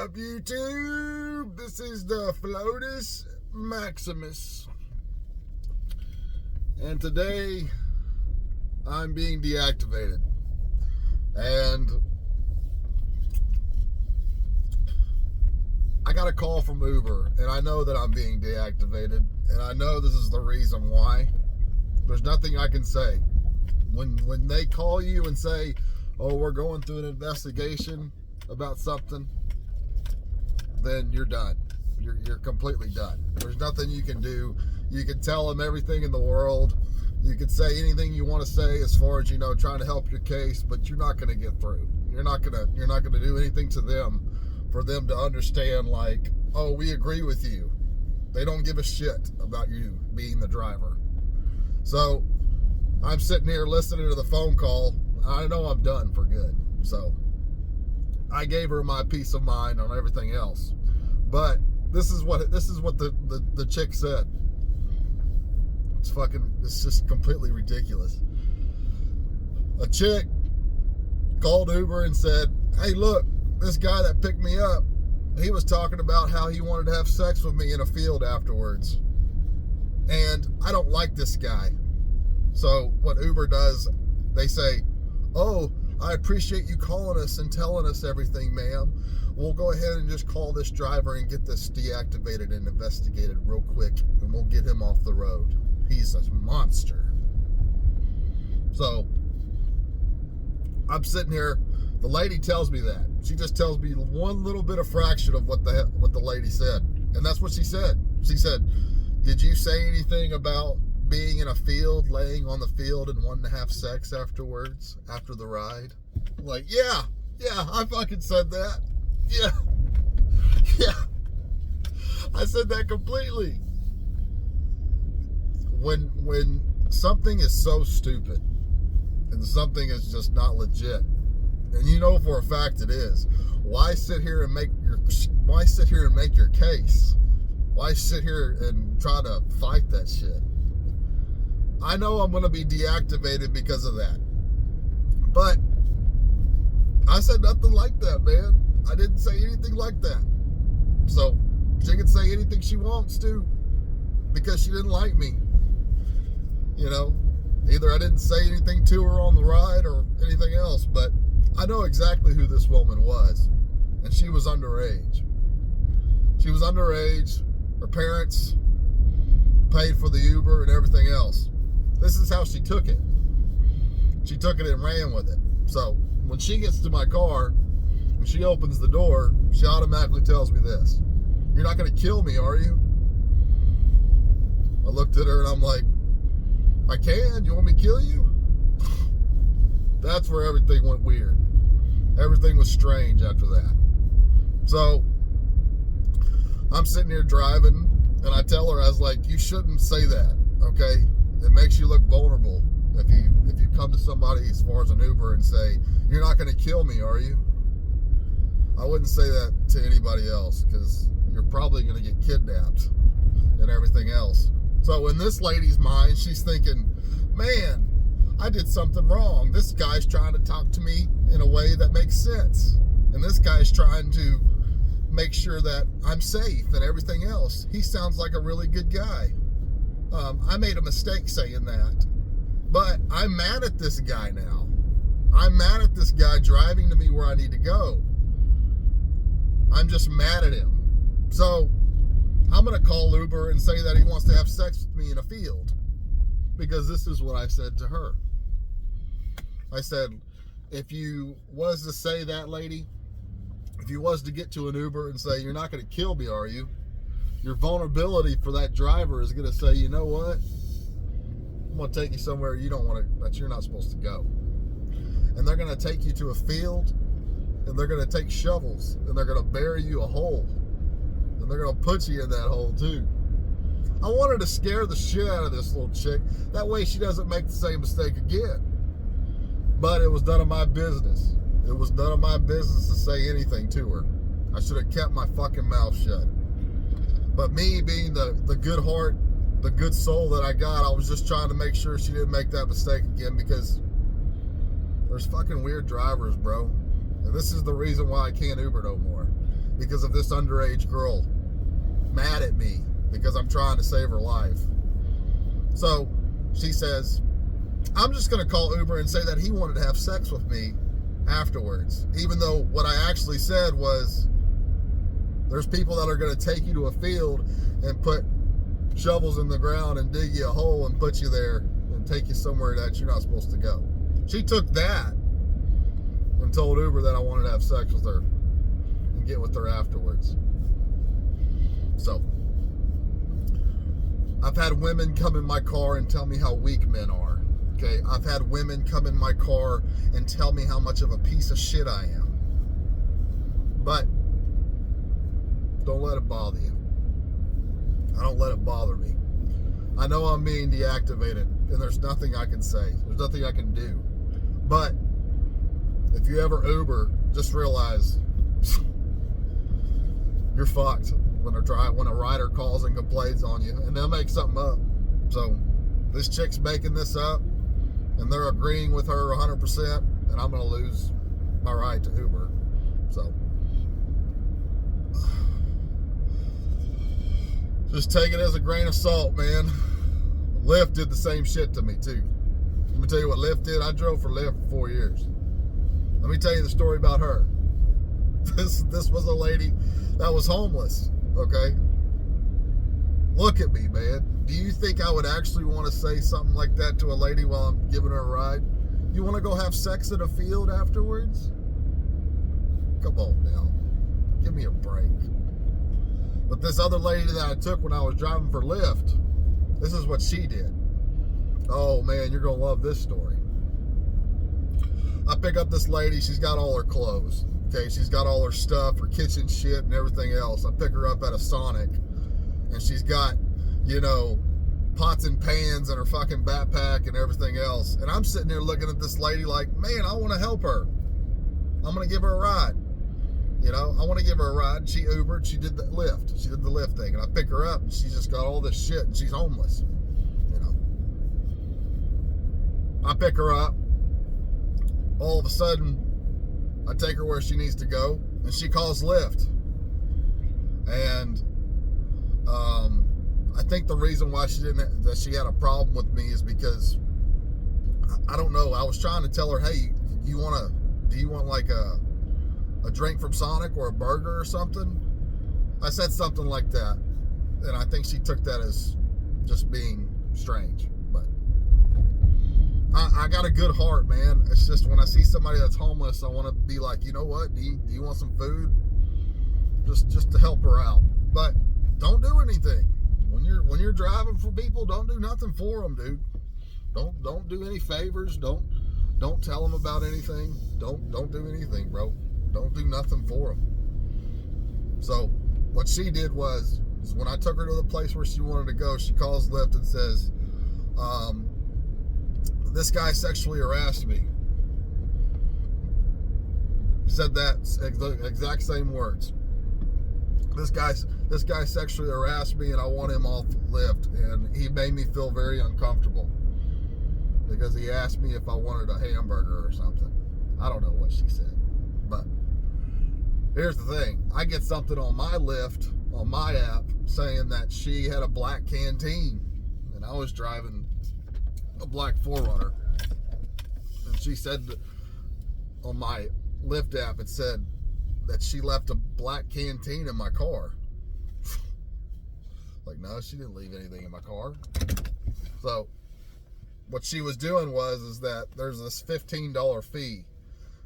up, YouTube? This is the Flotus Maximus. And today, I'm being deactivated. And I got a call from Uber, and I know that I'm being deactivated, and I know this is the reason why. There's nothing I can say. When they call you and say, oh, we're going through an investigation about something, then you're done. You're completely done. There's nothing you can do. You can tell them everything in the world. You can say anything you want to say as far as, trying to help your case, but you're not going to get through. You're not going to do anything to them for them to understand, like, oh, we agree with you. They don't give a shit about you being the driver. So I'm sitting here listening to the phone call. I know I'm done for good. So I gave her my peace of mind on everything else. But this is what the chick said. It's just completely ridiculous. A chick called Uber and said, hey, look, this guy that picked me up, he was talking about how he wanted to have sex with me in a field afterwards. And I don't like this guy. So what Uber does, they say, oh, I appreciate you calling us and telling us everything, ma'am. We'll go ahead and just call this driver and get this deactivated and investigated real quick, and we'll get him off the road. He's a monster. So I'm sitting here. The lady tells me that. She just tells me one little bit of fraction of what the lady said. And that's what she said. She said, did you say anything about being in a field, laying on the field and wanting to have sex afterwards, after the ride? I'm like, yeah, I fucking said that. Yeah. I said that completely. When something is so stupid and something is just not legit, and you know for a fact it is, why sit here and make your case? Why sit here and try to fight that shit? I know I'm going to be deactivated because of that. But I said nothing like that, man. I didn't say anything like that. So she can say anything she wants to because she didn't like me. Either I didn't say anything to her on the ride or anything else, but I know exactly who this woman was. And she was underage. She was underage. Her parents paid for the Uber and everything else. This is how she took it. She took it and ran with it. So when she gets to my car and she opens the door, she automatically tells me this: you're not going to kill me, are you? I looked at her and I'm like, I can. You want me to kill you? That's where everything went weird. Everything was strange after that. So I'm sitting here driving and I tell her, I was like, you shouldn't say that, okay? It makes you look vulnerable if you come to somebody as far as an Uber and say, you're not going to kill me, are you? I wouldn't say that to anybody else because you're probably going to get kidnapped and everything else. So in this lady's mind, she's thinking, man, I did something wrong. This guy's trying to talk to me in a way that makes sense. And this guy's trying to make sure that I'm safe and everything else. He sounds like a really good guy. I made a mistake saying that. But I'm mad at this guy now. I'm mad at this guy driving to me where I need to go. I'm just mad at him. So I'm going to call Uber and say that he wants to have sex with me in a field. Because this is what I said to her. I said, if you was to say that, lady, if you was to get to an Uber and say, you're not going to kill me, are you? Your vulnerability for that driver is going to say, you know what? I'm going to take you somewhere that you're not supposed to go. And they're going to take you to a field, and they're going to take shovels, and they're going to bury you a hole. And they're going to put you in that hole too. I wanted to scare the shit out of this little chick. That way she doesn't make the same mistake again. But it was none of my business. It was none of my business to say anything to her. I should have kept my fucking mouth shut. But me being the good heart, the good soul that I got, I was just trying to make sure she didn't make that mistake again, because there's fucking weird drivers, bro. And this is the reason why I can't Uber no more. because of this underage girl mad at me because I'm trying to save her life. So she says, I'm just going to call Uber and say that he wanted to have sex with me afterwards. Even though what I actually said was, there's people that are going to take you to a field and put shovels in the ground and dig you a hole and put you there and take you somewhere that you're not supposed to go. She took that and told Uber that I wanted to have sex with her and get with her afterwards. So, I've had women come in my car and tell me how weak men are. Okay, I've had women come in my car and tell me how much of a piece of shit I am. But don't let it bother you. I don't let it bother me. I know I'm being deactivated, and there's nothing I can say. There's nothing I can do. But if you ever Uber, just realize you're fucked when a rider calls and complains on you, and they'll make something up. So this chick's making this up, and they're agreeing with her 100%, and I'm going to lose my ride to Uber. So just take it as a grain of salt, man. Lyft did the same shit to me too. Let me tell you what Lyft did. I drove for Lyft for 4 years. Let me tell you the story about her. This was a lady that was homeless, okay? Look at me, man. Do you think I would actually want to say something like that to a lady while I'm giving her a ride? You want to go have sex in a field afterwards? Come on now. Give me a break. But this other lady that I took when I was driving for Lyft, this is what she did. Oh man, you're going to love this story. I pick up this lady, she's got all her clothes. Okay, she's got all her stuff, her kitchen shit and everything else. I pick her up at a Sonic, and she's got, pots and pans in her fucking backpack and everything else. And I'm sitting there looking at this lady like, man, I want to help her. I'm going to give her a ride. I want to give her a ride. She Ubered, she did the Lyft. She did the Lyft thing. And I pick her up, and she's just got all this shit, and she's homeless. I pick her up. All of a sudden, I take her where she needs to go, and she calls Lyft. And I think the reason why she had a problem with me is because I don't know. I was trying to tell her, hey, do you want like a drink from Sonic or a burger or something? I said something like that, and I think she took that as just being strange. But I got a good heart, man. It's just when I see somebody that's homeless, I want to be like, you know what? Do you want some food? Just to help her out. But don't do anything. When you're driving for people, don't do nothing for them, dude. Don't do any favors. Don't tell them about anything. Don't do anything, bro. Don't do nothing for them. So what she did was when I took her to the place where she wanted to go, she calls Lyft and says, this guy sexually harassed me. Said that exact same words. This guy sexually harassed me, and I want him off Lyft, and he made me feel very uncomfortable because he asked me if I wanted a hamburger or something. I don't know what she said, but here's the thing. I get something on my Lyft, on my app, saying that she had a black canteen, and I was driving a black 4Runner, and she said on my Lyft app, it said that she left a black canteen in my car. Like, no, she didn't leave anything in my car. So what she was doing is that there's this $15 fee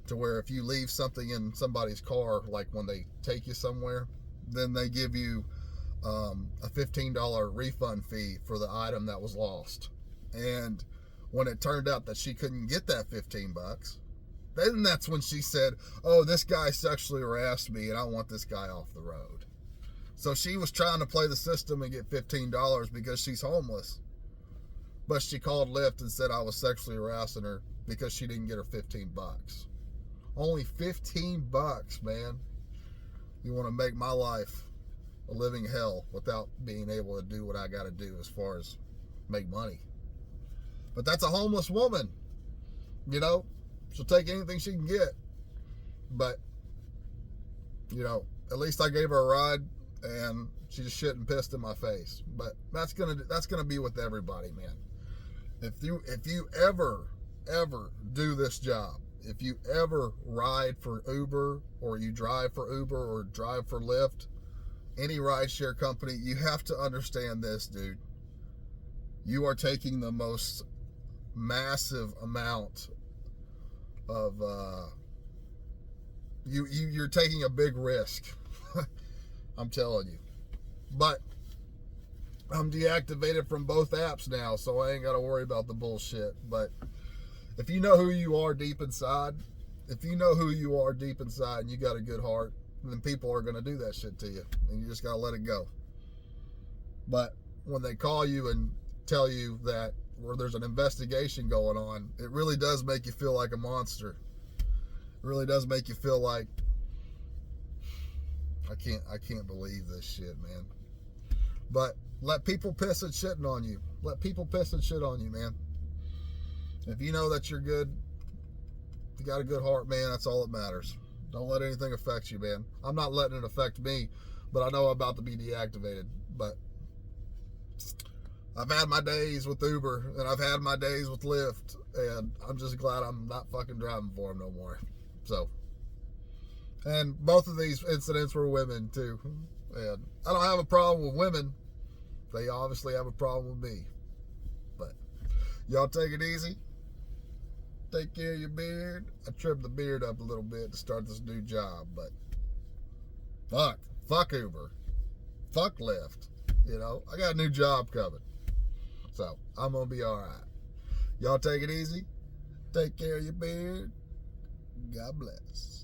to where if you leave something in somebody's car, like when they take you somewhere, then they give you a $15 refund fee for the item that was lost. And when it turned out that she couldn't get that $15, then that's when she said, oh, this guy sexually harassed me and I want this guy off the road. So she was trying to play the system and get $15 because she's homeless. But she called Lyft and said I was sexually harassing her because she didn't get her $15. Only $15, man. You want to make my life a living hell without being able to do what I got to do as far as make money. But that's a homeless woman, She'll take anything she can get. But You know, at least I gave her a ride, and she just shit and pissed in my face. But that's gonna be with everybody, man. If you ever do this job, if you ever ride for Uber, or you drive for Uber, or drive for Lyft, any rideshare company, you have to understand this, dude. You are taking the most massive amount of you're taking a big risk. I'm telling you. But I'm deactivated from both apps now, so I ain't got to worry about the bullshit. But if you know who you are deep inside, and you got a good heart, then people are going to do that shit to you, and you just got to let it go. But when they call you and tell you that where there's an investigation going on, it really does make you feel like a monster. It really does make you feel like, I can't believe this shit, man. But let people piss and shitting on you. Let people piss and shit on you, man. If you know that you're good, you got a good heart, man, that's all that matters. Don't let anything affect you, man. I'm not letting it affect me, but I know I'm about to be deactivated. But I've had my days with Uber, and I've had my days with Lyft, and I'm just glad I'm not fucking driving for them no more. So, and both of these incidents were women too. And I don't have a problem with women. They obviously have a problem with me. But y'all take it easy. Take care of your beard. I trimmed the beard up a little bit to start this new job, but fuck Uber. Fuck Lyft. You know, I got a new job coming. So I'm gonna be alright. Y'all take it easy. Take care of your beard. God bless.